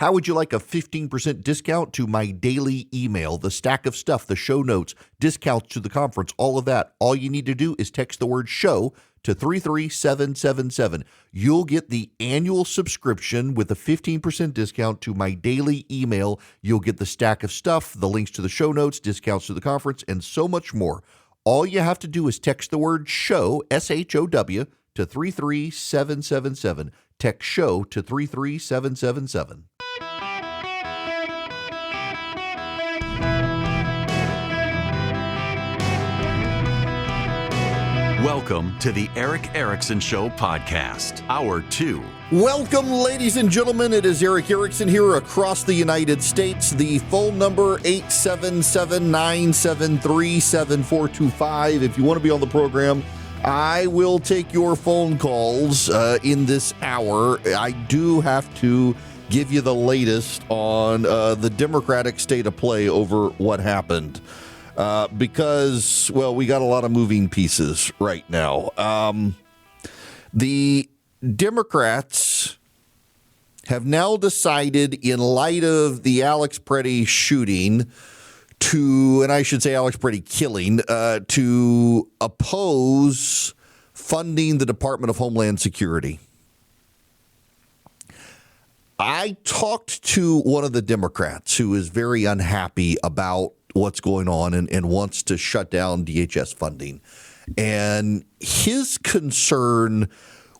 How would you like a 15% discount to my daily email, the stack of stuff, the show notes, discounts to the conference, all of that? All you need to do is text the word show to 33777. You'll get the annual subscription with a 15% discount to my daily email. You'll get the stack of stuff, the links to the show notes, discounts to the conference, and so much more. All you have to do is text the word show, SHOW, to 33777. Text show to 33777. Welcome to the Eric Erickson Show podcast, Hour 2. Welcome, ladies and gentlemen. It is Eric Erickson here across the United States. The phone number, 877-973-7425. If you want to be on the program, I will take your phone calls in this hour. I do have to give you the latest on the Democratic state of play over what happened. Because, well, we got a lot of moving pieces right now. The Democrats have now decided, in light of the Alex Preddy shooting, and I should say Alex Preddy killing, to oppose funding the Department of Homeland Security. I talked to one of the Democrats who is very unhappy about what's going on and wants to shut down DHS funding. And his concern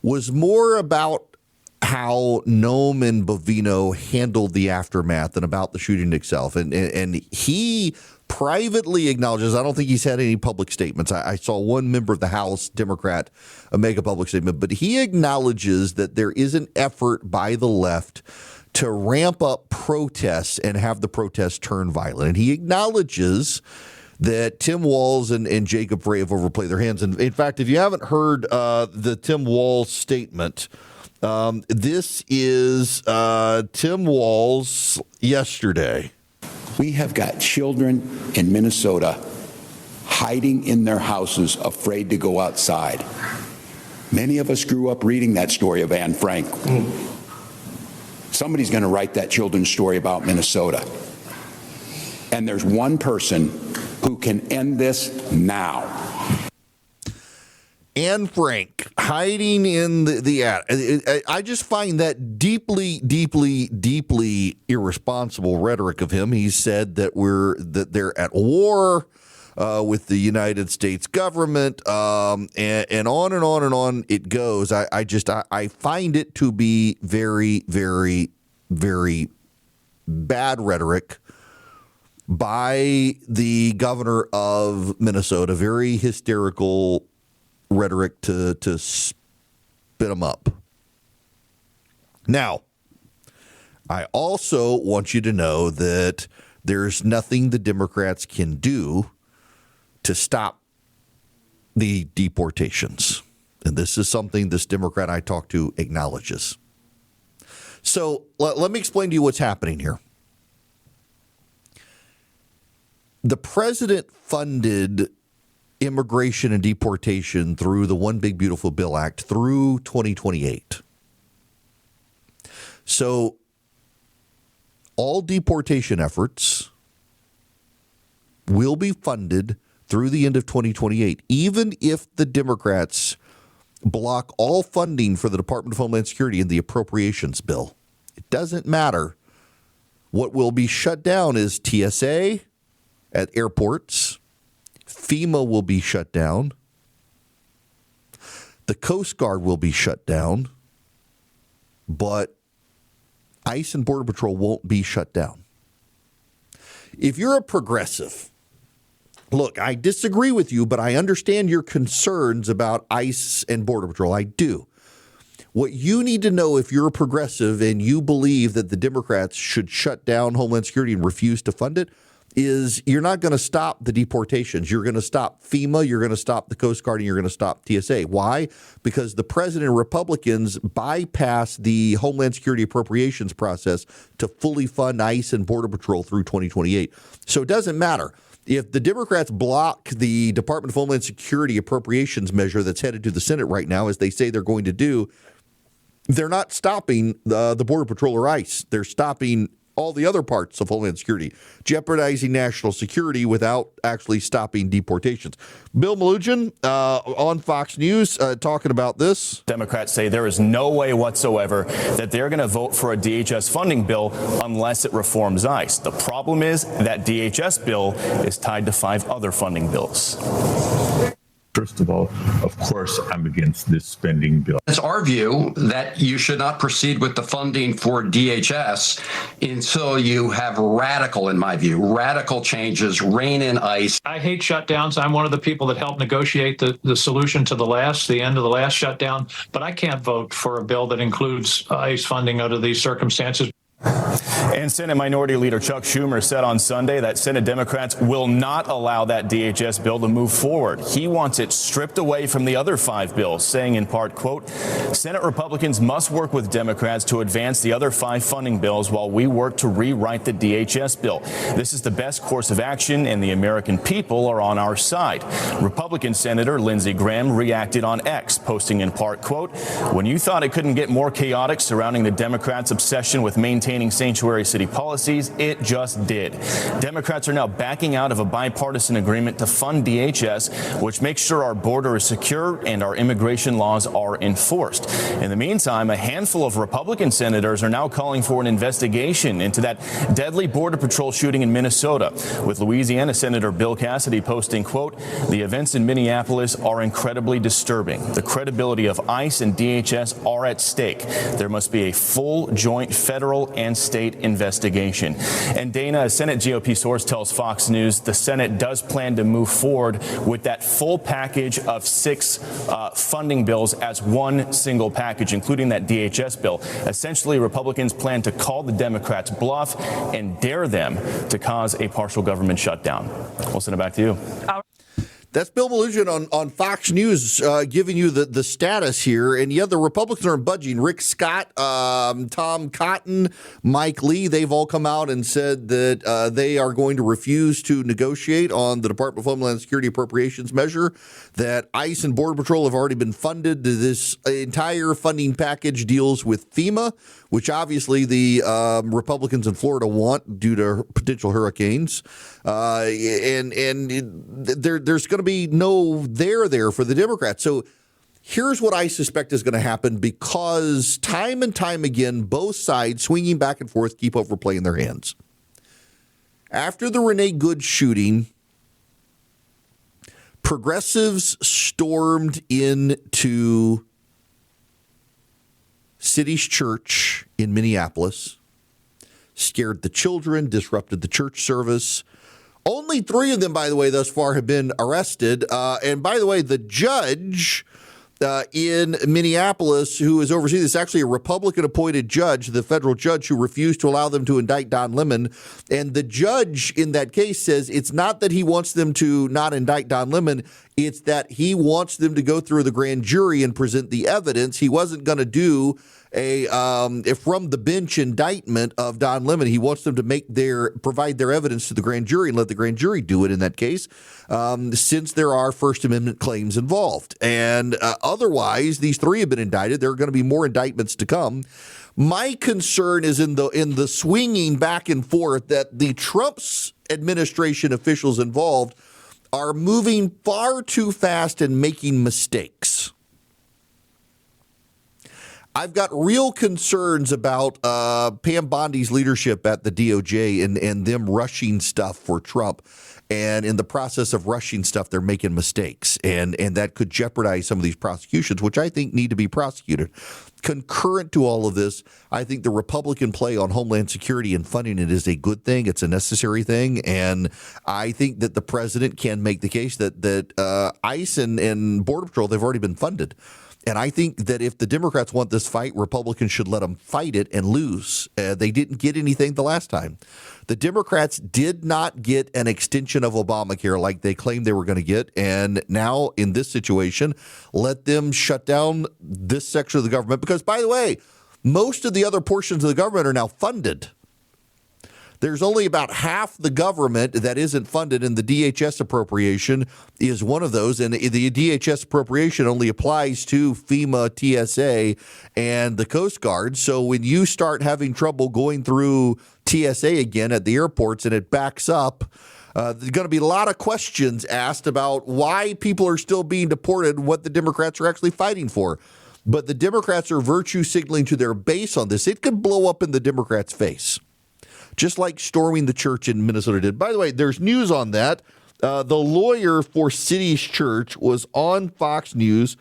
was more about how Nome and Bovino handled the aftermath than about the shooting itself. And he privately acknowledges, I don't think he's had any public statements. I saw one member of the House, Democrat, make a public statement, but he acknowledges that there is an effort by the left to ramp up protests and have the protests turn violent. And he acknowledges that Tim Walz and Jacob Frey have overplayed their hands. And in fact, if you haven't heard the Tim Walz statement, this is Tim Walz yesterday. We have got children in Minnesota hiding in their houses, afraid to go outside. Many of us grew up reading that story of Anne Frank. Somebody's going to write that children's story about Minnesota. And there's one person who can end this now. Anne Frank hiding in the attic. I just find that deeply, deeply, deeply irresponsible rhetoric of him. He said that they're at war with the United States government, and on and on and on it goes. I find it to be very, very, very bad rhetoric by the governor of Minnesota. Very hysterical rhetoric to spit them up. Now, I also want you to know that there's nothing the Democrats can do to stop the deportations. And this is something this Democrat I talked to acknowledges. So let me explain to you what's happening here. The president funded immigration and deportation through the One Big Beautiful Bill Act through 2028. So all deportation efforts will be funded through the end of 2028, even if the Democrats block all funding for the Department of Homeland Security in the appropriations bill. It doesn't matter. What will be shut down is TSA at airports. FEMA will be shut down. The Coast Guard will be shut down. But ICE and Border Patrol won't be shut down. If you're a progressive, look, I disagree with you, but I understand your concerns about ICE and Border Patrol. I do. What you need to know, if you're a progressive and you believe that the Democrats should shut down Homeland Security and refuse to fund it, is you're not going to stop the deportations. You're going to stop FEMA, you're going to stop the Coast Guard, and you're going to stop TSA. Why? Because the president and Republicans bypassed the Homeland Security appropriations process to fully fund ICE and Border Patrol through 2028. So it doesn't matter. If the Democrats block the Department of Homeland Security appropriations measure that's headed to the Senate right now, as they say they're going to do, they're not stopping the Border Patrol or ICE. They're stopping all the other parts of Homeland Security, jeopardizing national security without actually stopping deportations. Bill Melugin on Fox News talking about this. Democrats say there is no way whatsoever that they're going to vote for a DHS funding bill unless it reforms ICE. The problem is that DHS bill is tied to 5 other funding bills. First of all, of course, I'm against this spending bill. It's our view that you should not proceed with the funding for DHS until you have in my view, radical changes, rein in ICE. I hate shutdowns. I'm one of the people that helped negotiate the solution to the end of the last shutdown, but I can't vote for a bill that includes ICE funding under these circumstances. And Senate Minority Leader Chuck Schumer said on Sunday that Senate Democrats will not allow that DHS bill to move forward. He wants it stripped away from the other 5 bills, saying in part, quote, Senate Republicans must work with Democrats to advance the other 5 funding bills while we work to rewrite the DHS bill. This is the best course of action, and the American people are on our side. Republican Senator Lindsey Graham reacted on X, posting in part, quote, when you thought it couldn't get more chaotic surrounding the Democrats' obsession with maintaining sanctuary city policies, it just did. Democrats are now backing out of a bipartisan agreement to fund DHS, which makes sure our border is secure and our immigration laws are enforced. In the meantime, a handful of Republican senators are now calling for an investigation into that deadly Border Patrol shooting in Minnesota, with Louisiana Senator Bill Cassidy posting, quote, the events in Minneapolis are incredibly disturbing. The credibility of ICE and DHS are at stake. There must be a full joint federal and state investigation. And Dana, a Senate GOP source tells Fox News the Senate does plan to move forward with that full package of 6 funding bills as one single package, including that DHS bill. Essentially, Republicans plan to call the Democrats' bluff and dare them to cause a partial government shutdown. We'll send it back to you. That's Bill Melugin on Fox News giving you the status here. And yeah, the Republicans are budging. Rick Scott, Tom Cotton, Mike Lee, they've all come out and said that they are going to refuse to negotiate on the Department of Homeland Security appropriations measure, that ICE and Border Patrol have already been funded. This entire funding package deals with FEMA, which obviously the Republicans in Florida want due to potential hurricanes. And there's going to be no there for the Democrats. So here's what I suspect is going to happen, because time and time again, both sides swinging back and forth keep overplaying their hands. After the Renee Good shooting, progressives stormed into City's church in Minneapolis, scared the children, disrupted the church service. Only 3 of them, by the way, thus far have been arrested. And by the way, the judge in Minneapolis who is overseeing this, actually a Republican-appointed judge, the federal judge who refused to allow them to indict Don Lemon. And the judge in that case says it's not that he wants them to not indict Don Lemon. It's that he wants them to go through the grand jury and present the evidence. He wasn't going to do a from the bench indictment of Don Lemon. He wants them to provide their evidence to the grand jury and let the grand jury do it in that case, since there are First Amendment claims involved. And otherwise, these 3 have been indicted. There are going to be more indictments to come. My concern is in the swinging back and forth that the Trump's administration officials involved are moving far too fast and making mistakes. I've got real concerns about Pam Bondi's leadership at the DOJ and them rushing stuff for Trump. And in the process of rushing stuff, they're making mistakes. And that could jeopardize some of these prosecutions, which I think need to be prosecuted. Concurrent to all of this, I think the Republican play on Homeland Security and funding it is a good thing. It's a necessary thing. And I think that the president can make the case that ICE and Border Patrol, they've already been funded. And I think that if the Democrats want this fight, Republicans should let them fight it and lose. They didn't get anything the last time. The Democrats did not get an extension of Obamacare like they claimed they were going to get. And now in this situation, let them shut down this section of the government. Because, by the way, most of the other portions of the government are now funded. There's only about half the government that isn't funded, and the DHS appropriation is one of those. And the DHS appropriation only applies to FEMA, TSA, and the Coast Guard. So when you start having trouble going through TSA again at the airports and it backs up, there's going to be a lot of questions asked about why people are still being deported and what the Democrats are actually fighting for. But the Democrats are virtue signaling to their base on this. It could blow up in the Democrats' face, just like storming the church in Minnesota did. By the way, there's news on that. The lawyer for City's Church was on Fox News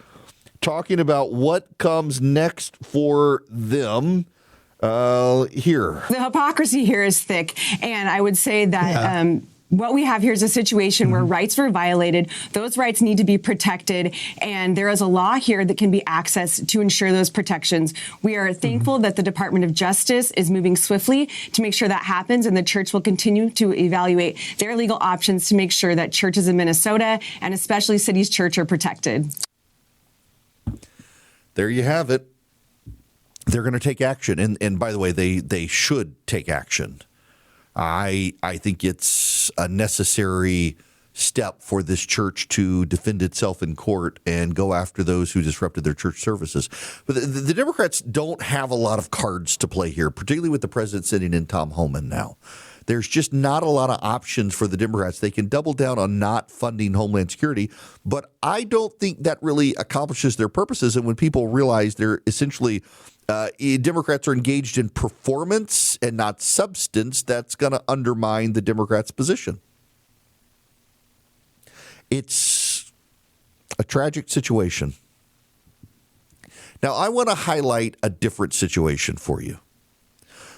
talking about what comes next for them. Here. The hypocrisy here is thick. And I would say that what we have here is a situation where rights were violated. Those rights need to be protected. And there is a law here that can be accessed to ensure those protections. We are thankful that the Department of Justice is moving swiftly to make sure that happens. And the church will continue to evaluate their legal options to make sure that churches in Minnesota and especially City's Church are protected. There you have it. They're going to take action. And by the way, they should take action. I think it's a necessary step for this church to defend itself in court and go after those who disrupted their church services. But the Democrats don't have a lot of cards to play here, particularly with the president sitting in Tom Homan now. There's just not a lot of options for the Democrats. They can double down on not funding Homeland Security, but I don't think that really accomplishes their purposes. And when people realize they're essentially Democrats are engaged in performance and not substance, that's going to undermine the Democrats' position. It's a tragic situation. Now, I want to highlight a different situation for you,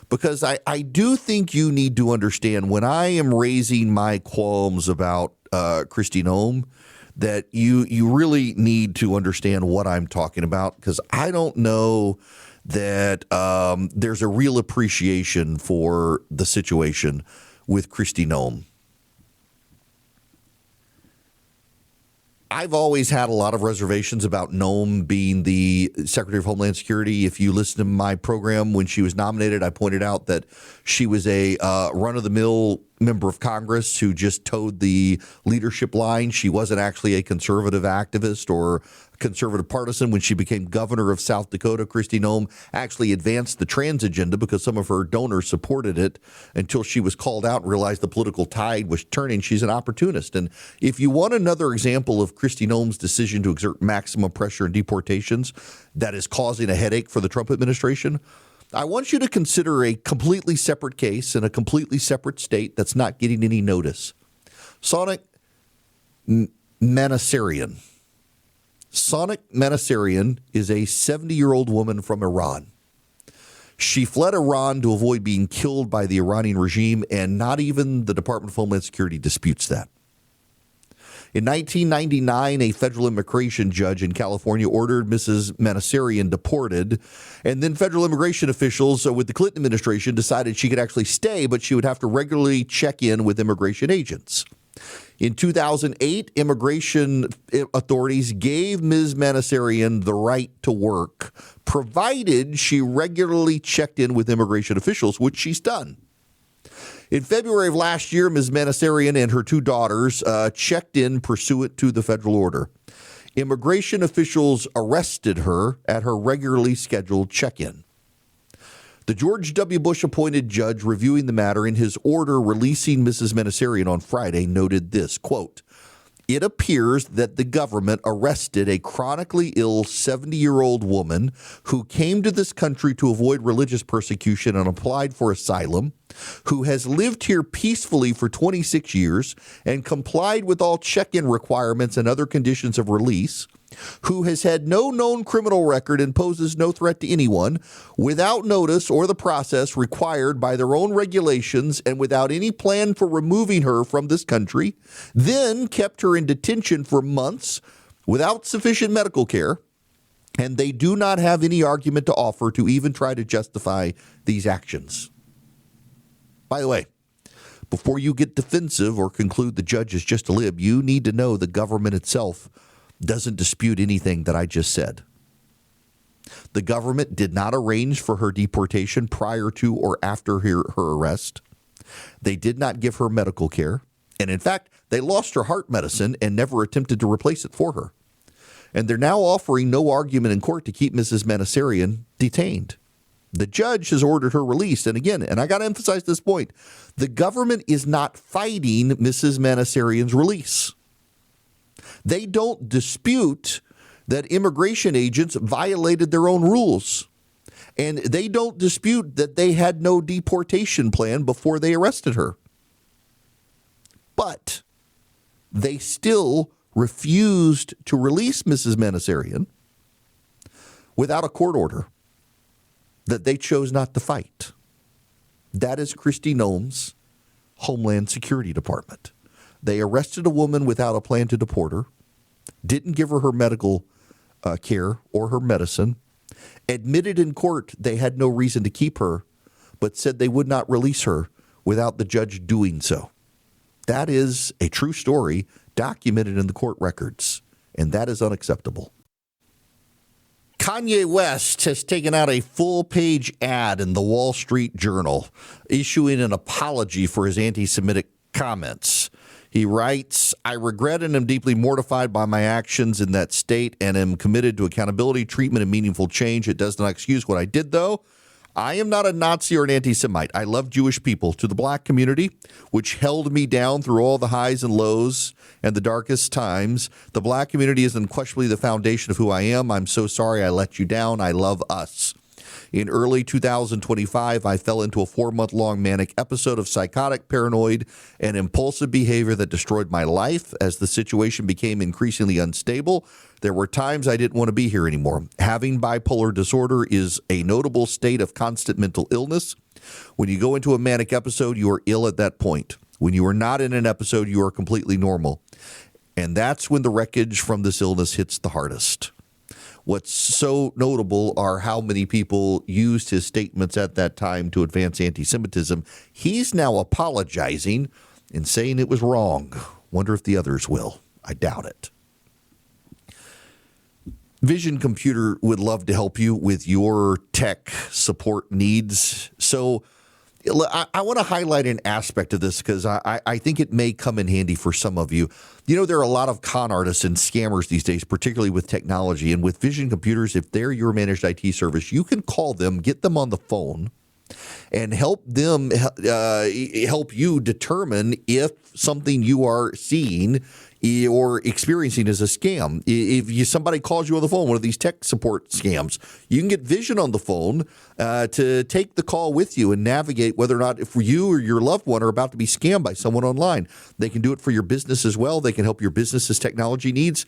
because I do think you need to understand when I am raising my qualms about Kristi Noem, that you really need to understand what I'm talking about, because I don't know that there's a real appreciation for the situation with Kristi Noem. I've always had a lot of reservations about Noem being the Secretary of Homeland Security. If you listen to my program when she was nominated, I pointed out that she was a run-of-the-mill member of Congress who just towed the leadership line. She wasn't actually a conservative activist or conservative partisan. When she became governor of South Dakota, Kristi Noem actually advanced the trans agenda because some of her donors supported it until she was called out and realized the political tide was turning. She's an opportunist. And if you want another example of Kristi Noem's decision to exert maximum pressure and deportations that is causing a headache for the Trump administration, I want you to consider a completely separate case in a completely separate state that's not getting any notice. Sonic Manasarian. Sonic Manasarian is a 70-year-old woman from Iran. She fled Iran to avoid being killed by the Iranian regime, and not even the Department of Homeland Security disputes that. In 1999, a federal immigration judge in California ordered Mrs. Manasarian deported, and then federal immigration officials with the Clinton administration decided she could actually stay, but she would have to regularly check in with immigration agents. In 2008, immigration authorities gave Ms. Manasarian the right to work, provided she regularly checked in with immigration officials, which she's done. In February of last year, Ms. Manasarian and her two daughters checked in pursuant to the federal order. Immigration officials arrested her at her regularly scheduled check-in. The George W. Bush-appointed judge reviewing the matter in his order releasing Mrs. Manasarian on Friday noted this, quote, "It appears that the government arrested a chronically ill 70-year-old woman who came to this country to avoid religious persecution and applied for asylum, who has lived here peacefully for 26 years and complied with all check-in requirements and other conditions of release, who has had no known criminal record and poses no threat to anyone, without notice or the process required by their own regulations and without any plan for removing her from this country, then kept her in detention for months without sufficient medical care, and they do not have any argument to offer to even try to justify these actions." By the way, before you get defensive or conclude the judge is just a lib, you need to know the government itself doesn't dispute anything that I just said. The government did not arrange for her deportation prior to or after her arrest. They did not give her medical care. And in fact, they lost her heart medicine and never attempted to replace it for her. And they're now offering no argument in court to keep Mrs. Manasarian detained. The judge has ordered her released. And again, and I got to emphasize this point, the government is not fighting Mrs. Manasarian's release. They don't dispute that immigration agents violated their own rules. And they don't dispute that they had no deportation plan before they arrested her. But they still refused to release Mrs. Manasarian without a court order that they chose not to fight. That is Kristi Noem's Homeland Security Department. They arrested a woman without a plan to deport her, didn't give her medical care or her medicine, admitted in court they had no reason to keep her, but said they would not release her without the judge doing so. That is a true story documented in the court records, and that is unacceptable. Kanye West has taken out a full-page ad in the Wall Street Journal, issuing an apology for his anti-Semitic comments. He writes, "I regret and am deeply mortified by my actions in that state and am committed to accountability, treatment, and meaningful change. It does not excuse what I did, though. I am not a Nazi or an anti-Semite. I love Jewish people. To the black community, which held me down through all the highs and lows and the darkest times, the black community is unquestionably the foundation of who I am. I'm so sorry I let you down. I love us. In early 2025, I fell into a 4-month-long manic episode of psychotic, paranoid, and impulsive behavior that destroyed my life. As the situation became increasingly unstable, there were times I didn't want to be here anymore. Having bipolar disorder is a notable state of constant mental illness. When you go into a manic episode, you are ill at that point. When you are not in an episode, you are completely normal. And that's when the wreckage from this illness hits the hardest." What's so notable are how many people used his statements at that time to advance anti-Semitism. He's now apologizing and saying it was wrong. Wonder if the others will. I doubt it. Vision Computer would love to help you with your tech support needs. So I want to highlight an aspect of this because I think it may come in handy for some of you. You know, there are a lot of con artists and scammers these days, particularly with technology. And with Vision Computers, if they're your managed IT service, you can call them, get them on the phone, and help them help you determine if something you are seeing or experiencing is a scam. If somebody calls you on the phone, one of these tech support scams, you can get Vision on the phone to take the call with you and navigate whether or not if you or your loved one are about to be scammed by someone online. They can do it for your business as well. They can help your business's technology needs.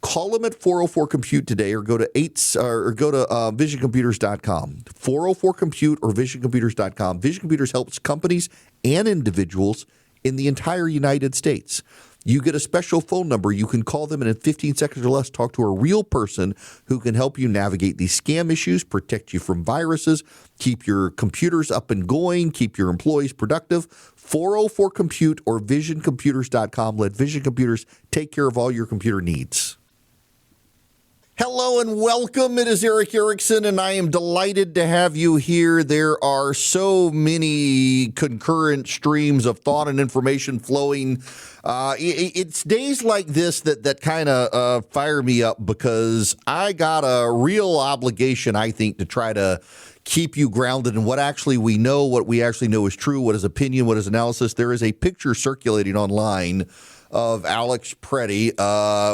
Call them at 404-COMPUTE today or go to visioncomputers.com. 404-COMPUTE or visioncomputers.com. Vision Computers helps companies and individuals in the entire United States. You get a special phone number. You can call them and in 15 seconds or less talk to a real person who can help you navigate these scam issues, protect you from viruses, keep your computers up and going, keep your employees productive. 404-COMPUTE or visioncomputers.com. Let Vision Computers take care of all your computer needs. Hello and welcome. It is Eric Erickson, and I am delighted to have you here. There are so many concurrent streams of thought and information flowing. It's days like this that kind of fire me up because I got a real obligation, I think, to try to keep you grounded in what actually we know, what we actually know is true, what is opinion, what is analysis. There is a picture circulating online of Alex Preddy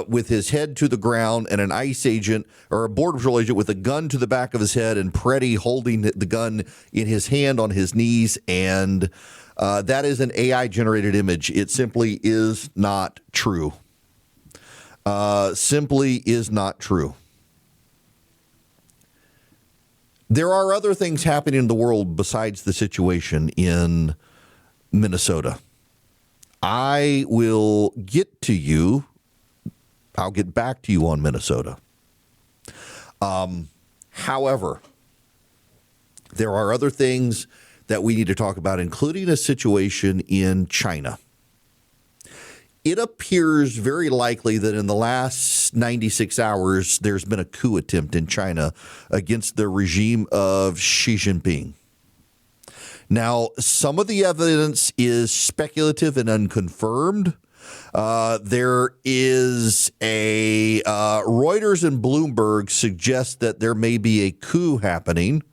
with his head to the ground and an ICE agent or a Border Patrol agent with a gun to the back of his head and Preddy holding the gun in his hand on his knees. And that is an AI-generated image. It simply is not true. Simply is not true. There are other things happening in the world besides the situation in Minnesota. I will get to you. I'll get back to you on Minnesota. However, there are other things that we need to talk about, including a situation in China. It appears very likely that in the last 96 hours, there's been a coup attempt in China against the regime of Xi Jinping. Now, some of the evidence is speculative and unconfirmed. There is a Reuters and Bloomberg suggest that there may be a coup happening.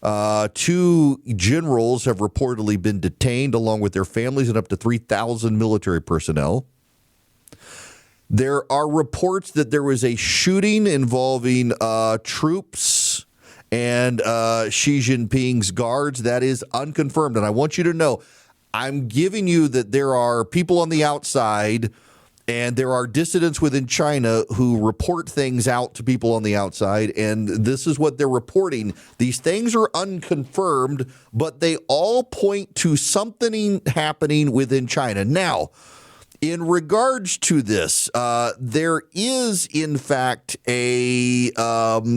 2 generals have reportedly been detained along with their families and up to 3,000 military personnel. There are reports that there was a shooting involving troops and Xi Jinping's guards. That is unconfirmed. And I want you to know, I'm giving you that there are people on the outside and there are dissidents within China who report things out to people on the outside, and this is what they're reporting. These things are unconfirmed, but they all point to something happening within China. Now, in regards to this, there is, in fact, a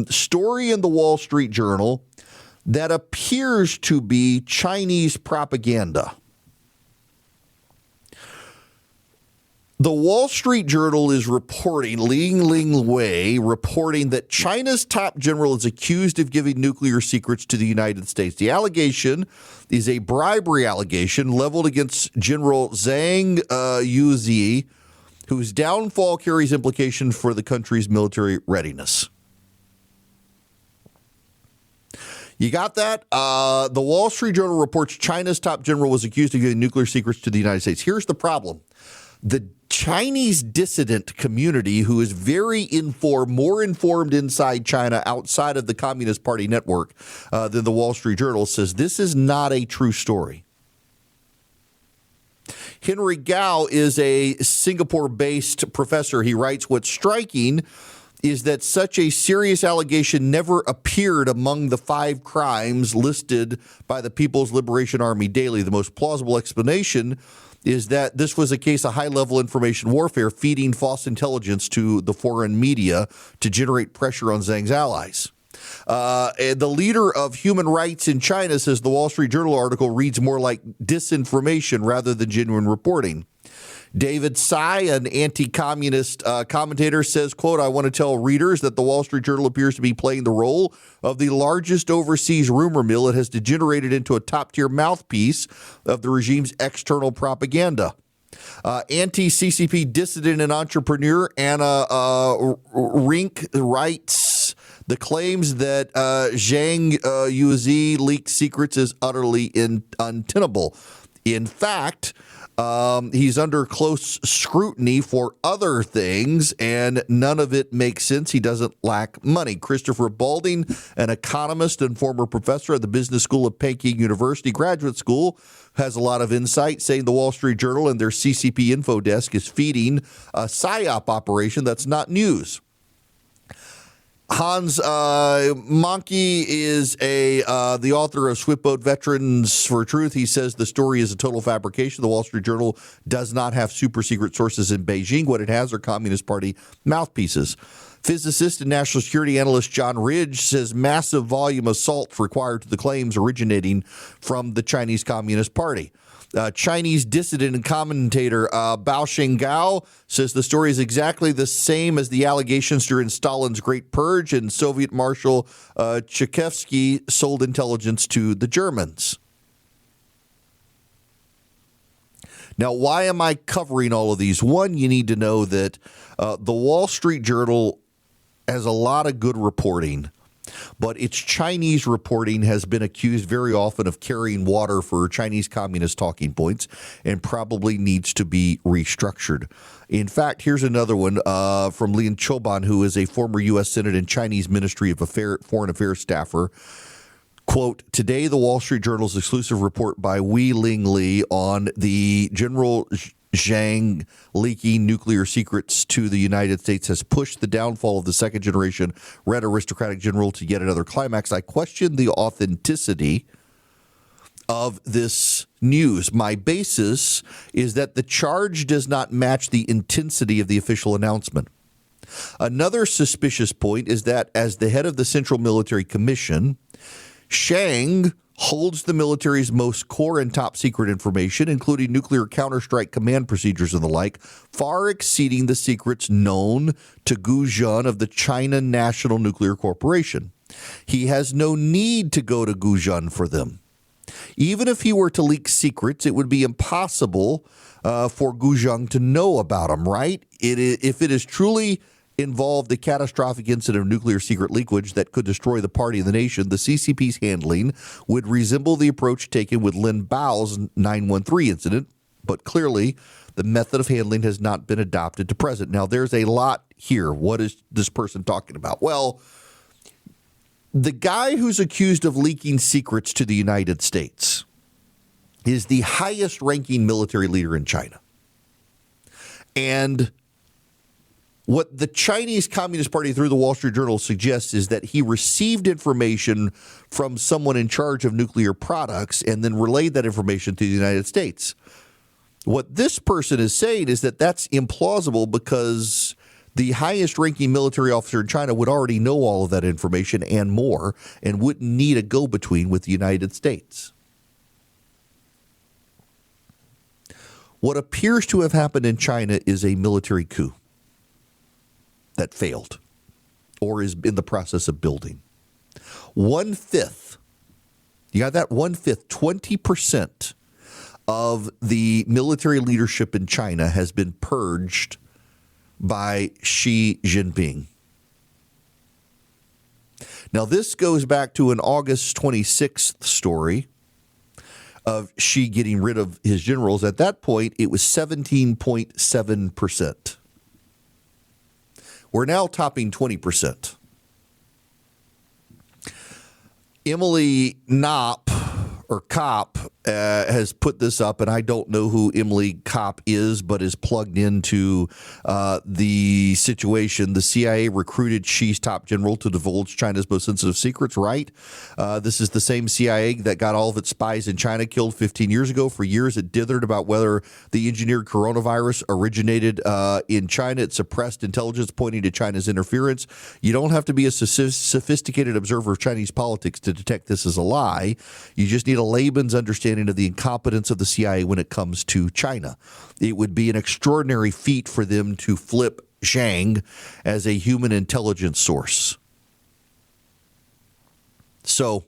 story in the Wall Street Journal that appears to be Chinese propaganda. The Wall Street Journal is reporting, Ling Wei, reporting that China's top general is accused of giving nuclear secrets to the United States. The allegation is a bribery allegation leveled against General Zhang Yuzi, whose downfall carries implications for the country's military readiness. You got that? The Wall Street Journal reports China's top general was accused of giving nuclear secrets to the United States. Here's the problem. The Chinese dissident community, who is very more informed inside China outside of the Communist Party network than the Wall Street Journal, says this is not a true story. Henry Gao is a Singapore-based professor. He writes, what's striking is that such a serious allegation never appeared among the 5 crimes listed by the People's Liberation Army Daily. The most plausible explanation is that this was a case of high-level information warfare, feeding false intelligence to the foreign media to generate pressure on Zhang's allies. And the leader of human rights in China says the Wall Street Journal article reads more like disinformation rather than genuine reporting. David Tsai, an anti-communist commentator, says, quote, I want to tell readers that the Wall Street Journal appears to be playing the role of the largest overseas rumor mill. It has degenerated into a top-tier mouthpiece of the regime's external propaganda. Anti-CCP dissident and entrepreneur Anna Rink writes, the claims that Zhang Yuzi leaked secrets is utterly untenable. In fact, he's under close scrutiny for other things, and none of it makes sense. He doesn't lack money. Christopher Balding, an economist and former professor at the Business School of Peking University Graduate School, has a lot of insight, saying the Wall Street Journal and their CCP info desk is feeding a PSYOP operation that's not news. Hans Monkey is the author of Swiftboat Veterans for Truth. He says the story is a total fabrication. The Wall Street Journal does not have super secret sources in Beijing. What it has are Communist Party mouthpieces. Physicist and national security analyst John Ridge says massive volume assaults required to the claims originating from the Chinese Communist Party. Chinese dissident and commentator Bao Shenggao says the story is exactly the same as the allegations during Stalin's Great Purge, and Soviet Marshal Tchaikovsky sold intelligence to the Germans. Now, why am I covering all of these? One, you need to know that the Wall Street Journal has a lot of good reporting, but its Chinese reporting has been accused very often of carrying water for Chinese communist talking points and probably needs to be restructured. In fact, here's another one from Lian Choban, who is a former U.S. Senate and Chinese Ministry of Foreign Affairs staffer. Quote, today the Wall Street Journal's exclusive report by Wei Ling Li on the General Zhang leaking nuclear secrets to the United States has pushed the downfall of the second-generation red aristocratic general to yet another climax. I question the authenticity of this news. My basis is that the charge does not match the intensity of the official announcement. Another suspicious point is that as the head of the Central Military Commission, Zhang holds the military's most core and top secret information, including nuclear counterstrike command procedures and the like, far exceeding the secrets known to Gu Zhen of the China National Nuclear Corporation. He has no need to go to Gu Zhen for them. Even if he were to leak secrets, it would be impossible for Gu Zheng to know about them, right? If it is truly involved a catastrophic incident of nuclear secret leakage that could destroy the party and the nation, the CCP's handling would resemble the approach taken with Lin Bao's 913 incident, but clearly the method of handling has not been adopted to present. Now, there's a lot here. What is this person talking about? Well, the guy who's accused of leaking secrets to the United States is the highest ranking military leader in China. And what the Chinese Communist Party through the Wall Street Journal suggests is that he received information from someone in charge of nuclear products and then relayed that information to the United States. What this person is saying is that that's implausible because the highest ranking military officer in China would already know all of that information and more and wouldn't need a go-between with the United States. What appears to have happened in China is a military coup that failed or is in the process of building. 1/5, you got that? 1/5, 20% of the military leadership in China has been purged by Xi Jinping. Now, this goes back to an August 26th story of Xi getting rid of his generals. At that point, it was 17.7%. We're now topping 20%. Emily Knopp, or Kopp, has put this up, and I don't know who Emily Kopp is, but is plugged into the situation. The CIA recruited Xi's top general to divulge China's most sensitive secrets, right? This is the same CIA that got all of its spies in China killed 15 years ago. For years, it dithered about whether the engineered coronavirus originated in China. It suppressed intelligence pointing to China's interference. You don't have to be a sophisticated observer of Chinese politics to detect this as a lie. You just need a layman's understanding of the incompetence of the CIA when it comes to China. It would be an extraordinary feat for them to flip Zhang as a human intelligence source. So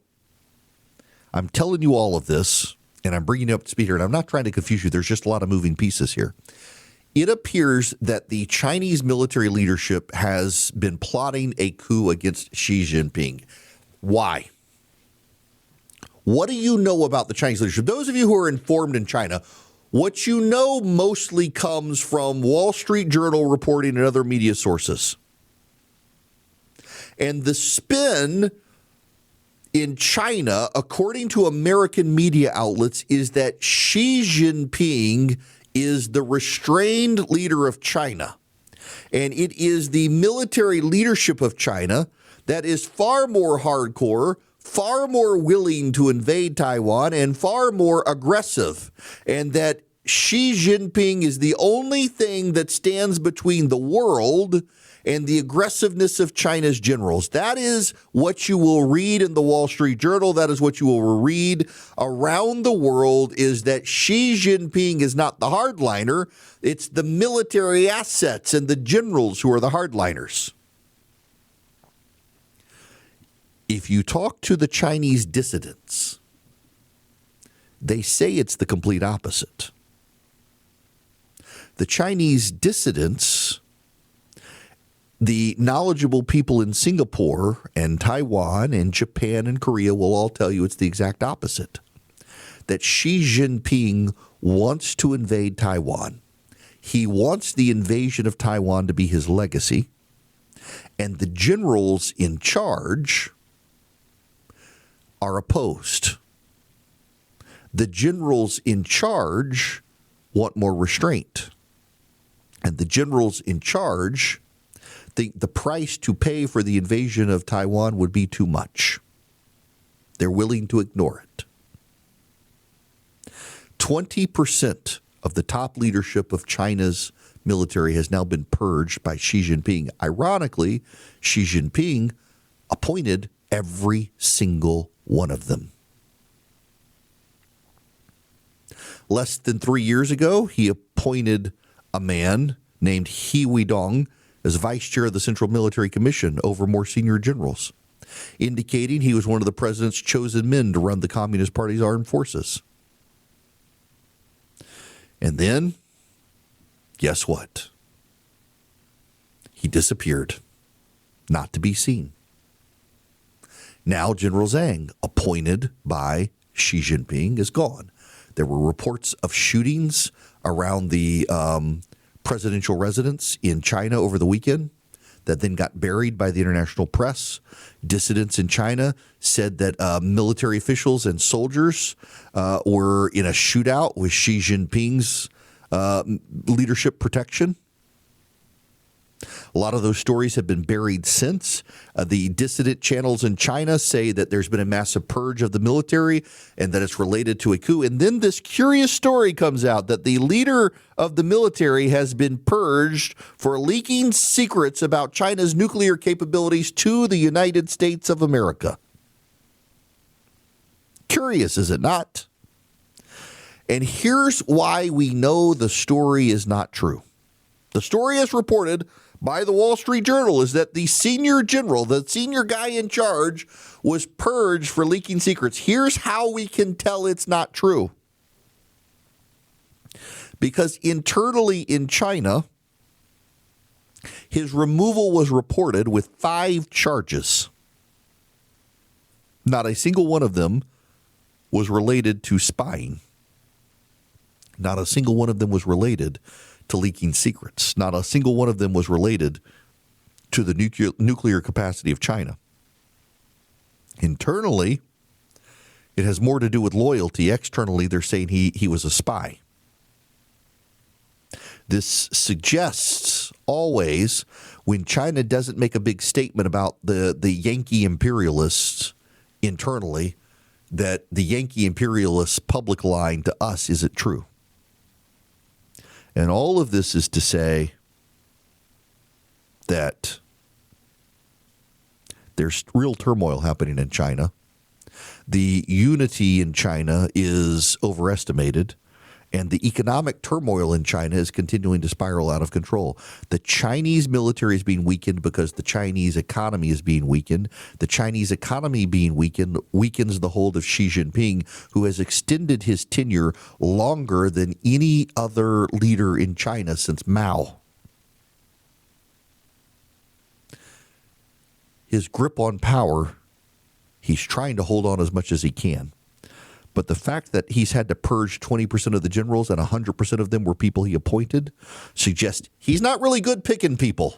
I'm telling you all of this, and I'm bringing you up to speed here, and I'm not trying to confuse you. There's just a lot of moving pieces here. It appears that the Chinese military leadership has been plotting a coup against Xi Jinping. Why? What do you know about the Chinese leadership? Those of you who are informed in China, what you know mostly comes from Wall Street Journal reporting and other media sources. And the spin in China, according to American media outlets, is that Xi Jinping is the restrained leader of China. And it is the military leadership of China that is far more hardcore, far more willing to invade Taiwan, and far more aggressive, and that Xi Jinping is the only thing that stands between the world and the aggressiveness of China's generals. That is what you will read in the Wall Street Journal. That is what you will read around the world, is that Xi Jinping is not the hardliner. It's the military assets and the generals who are the hardliners. If you talk to the Chinese dissidents, they say it's the complete opposite. The Chinese dissidents, the knowledgeable people in Singapore and Taiwan and Japan and Korea will all tell you it's the exact opposite. That Xi Jinping wants to invade Taiwan. He wants the invasion of Taiwan to be his legacy. And the generals in charge are opposed. The generals in charge want more restraint. And the generals in charge think the price to pay for the invasion of Taiwan would be too much. They're willing to ignore it. 20% of the top leadership of China's military has now been purged by Xi Jinping. Ironically, Xi Jinping appointed every single one of them. Less than 3 years ago, he appointed a man named He Weidong as vice chair of the Central Military Commission over more senior generals. indicating he was one of the president's chosen men to run the Communist Party's armed forces. And then, guess what? He disappeared, not to be seen. Now General Zhang, appointed by Xi Jinping, is gone. There were reports of shootings around the presidential residence in China over the weekend that then got buried by the international press. Dissidents in China said that military officials and soldiers were in a shootout with Xi Jinping's leadership protection. A lot of those stories have been buried since. The dissident channels in China say that there's been a massive purge of the military and that it's related to a coup. And then this curious story comes out that the leader of the military has been purged for leaking secrets about China's nuclear capabilities to the United States of America. Curious, is it not? And here's why we know the story is not true. The story as reported by the Wall Street Journal is that the senior general, the senior guy in charge, was purged for leaking secrets. Here's how we can tell it's not true. Because internally in China, his removal was reported with 5 charges. Not a single one of them was related to spying. Not a single one of them was related to leaking secrets. Not a single one of them was related to the nuclear capacity of China. Internally, it has more to do with loyalty. Externally, they're saying he was a spy. This suggests always when China doesn't make a big statement about the Yankee imperialists internally, that the Yankee imperialists' public line to us isn't true. And all of this is to say that there's real turmoil happening in China. The unity in China is overestimated, and the economic turmoil in China is continuing to spiral out of control. The Chinese military is being weakened because the Chinese economy is being weakened. The Chinese economy being weakened weakens the hold of Xi Jinping, who has extended his tenure longer than any other leader in China since Mao. His grip on power, he's trying to hold on as much as he can. But the fact that he's had to purge 20% of the generals and 100% of them were people he appointed suggests he's not really good picking people.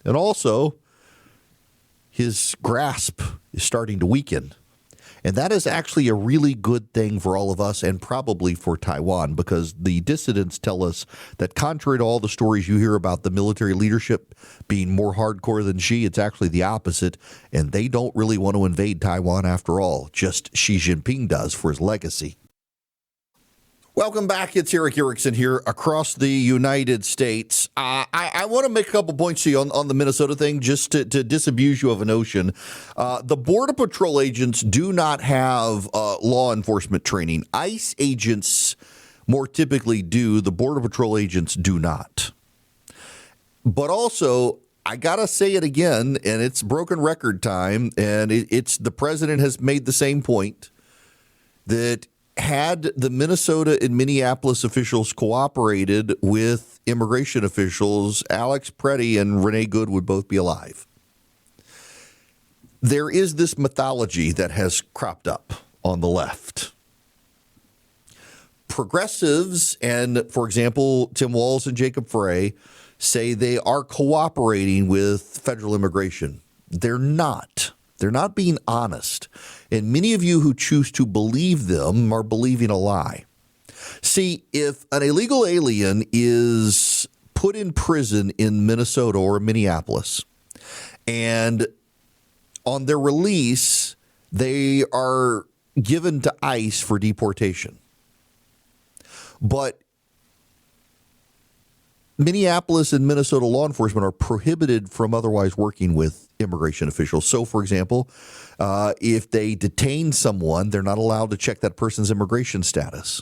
And also, his grasp is starting to weaken. And that is actually a really good thing for all of us and probably for Taiwan, because the dissidents tell us that contrary to all the stories you hear about the military leadership being more hardcore than Xi, it's actually the opposite. And they don't really want to invade Taiwan after all. Just Xi Jinping does for his legacy. Welcome back. It's Eric Erickson here across the United States. I want to make a couple points to you on the Minnesota thing, just to disabuse you of a notion. The Border Patrol agents do not have law enforcement training. ICE agents more typically do. The Border Patrol agents do not. But also, I got to say it again, and it's broken record time, and it's the president has made the same point, that had the Minnesota and Minneapolis officials cooperated with immigration officials, Alex Preddy and Renee Good would both be alive. There is this mythology that has cropped up on the left. Progressives and, for example, Tim Walz and Jacob Frey say they are cooperating with federal immigration. They're not. They're not being honest. And many of you who choose to believe them are believing a lie. See, if an illegal alien is put in prison in Minnesota or Minneapolis, and on their release, they are given to ICE for deportation, but Minneapolis and Minnesota law enforcement are prohibited from otherwise working with immigration officials. So, for example, if they detain someone, they're not allowed to check that person's immigration status.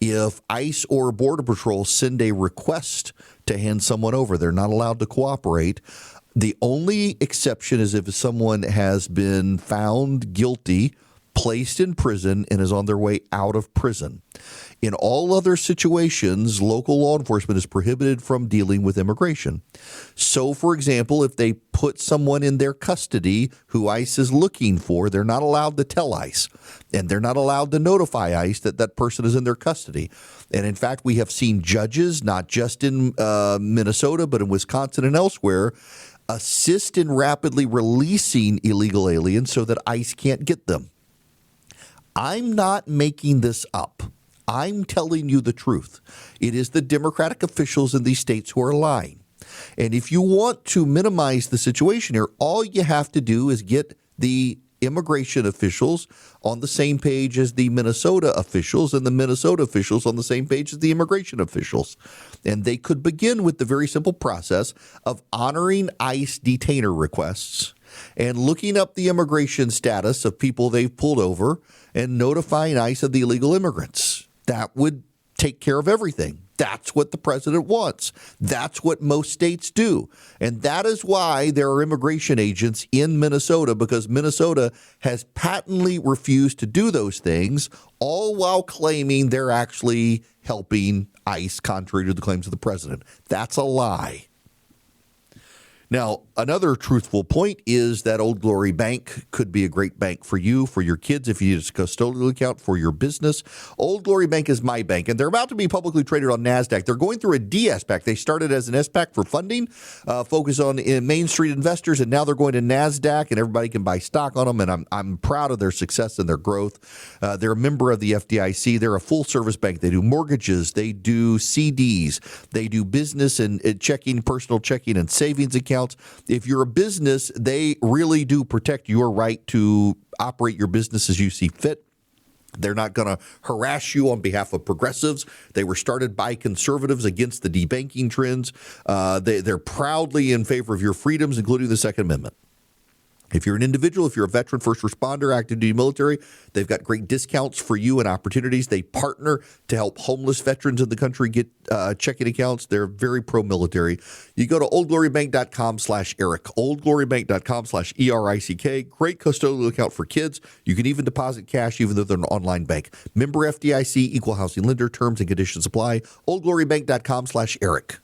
If ICE or Border Patrol send a request to hand someone over, they're not allowed to cooperate. The only exception is if someone has been found guilty, placed in prison, and is on their way out of prison. In all other situations, local law enforcement is prohibited from dealing with immigration. So, for example, if they put someone in their custody who ICE is looking for, they're not allowed to tell ICE, and they're not allowed to notify ICE that that person is in their custody. And in fact, we have seen judges, not just in Minnesota, but in Wisconsin and elsewhere, assist in rapidly releasing illegal aliens so that ICE can't get them. I'm not making this up. I'm telling you the truth. It is the Democratic officials in these states who are lying. And if you want to minimize the situation here, all you have to do is get the immigration officials on the same page as the Minnesota officials and the Minnesota officials on the same page as the immigration officials. And they could begin with the very simple process of honoring ICE detainer requests and looking up the immigration status of people they've pulled over and notifying ICE of the illegal immigrants. That would take care of everything. That's what the president wants. That's what most states do. And that is why there are immigration agents in Minnesota, because Minnesota has patently refused to do those things, all while claiming they're actually helping ICE, contrary to the claims of the president. That's a lie. Now, another truthful point is that Old Glory Bank could be a great bank for you, for your kids, if you use a custodial account for your business. Old Glory Bank is my bank, and they're about to be publicly traded on NASDAQ. They're going through a D-SPAC. They started as an SPAC for funding, focus on Main Street investors, and now they're going to NASDAQ, and everybody can buy stock on them, and I'm proud of their success and their growth. They're a member of the FDIC. They're a full-service bank. They do mortgages. They do CDs. They do business and checking, personal checking, and savings accounts. If you're a business, they really do protect your right to operate your business as you see fit. They're not going to harass you on behalf of progressives. They were started by conservatives against the debanking trends. They're proudly in favor of your freedoms, including the Second Amendment. If you're an individual, if you're a veteran, first responder, active duty military, they've got great discounts for you and opportunities. They partner to help homeless veterans in the country get checking accounts. They're very pro-military. You go to oldglorybank.com/Eric, oldglorybank.com/ERICK. Great custodial account for kids. You can even deposit cash even though they're an online bank. Member FDIC, equal housing lender, terms and conditions apply. oldglorybank.com/Eric.